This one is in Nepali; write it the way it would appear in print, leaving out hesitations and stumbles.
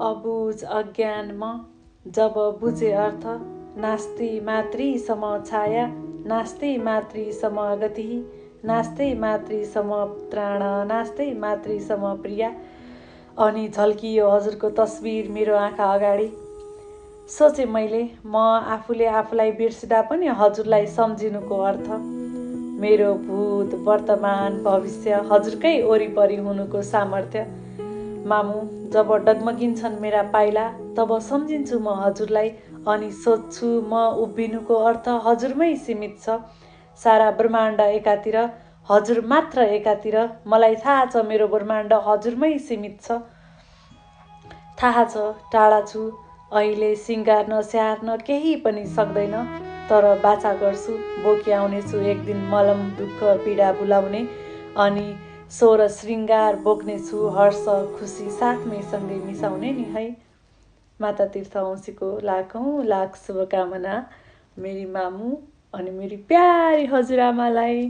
अबुझ अज्ञान म जब बुझे अर्थ नास्ति मातृ सम छाया नास्ति मातृ सम गति नास्ति मातृ सम त्राण नास्ति मातृ सम प्रिया। अनि झल्कियो हजुरको तस्बिर मेरो आँखा अगाडि। सोचे मैले म आफूले आफूलाई बिर्सिँदा पनि हजुरलाई सम्झिनुको अर्थ। मेरो भूत वर्तमान भविष्य हजुरकै वरिपरि हुनुको सामर्थ्य। मामु जब डगमगिन्छन् मेरा पाइला तब सम्झिन्छु म हजुरलाई अनि सोच्छु म उभिनुको अर्थ हजुरमै सीमित छ। सारा ब्रह्माण्ड एकातिर हजुर मात्र एकातिर। मलाई थाहा छ मेरो ब्रह्माण्ड हजुरमै सीमित छ। थाहा छ टाढा छु अहिले सिँगार्न स्याहार्न केही पनि सक्दैन। तर बाचा गर्छु बोक्याउनेछु एक दिन मलम दुःख पीडा भुलाउने अनि स्वर श्रृङ्गार बोक्नेछु हर्ष खुसी साथमै सँगै मिसाउने नि है। माता तीर्थ औँसीको लाखौँ लाख शुभकामना मेरी मामु अनि मेरी प्यारी हजुरआमालाई।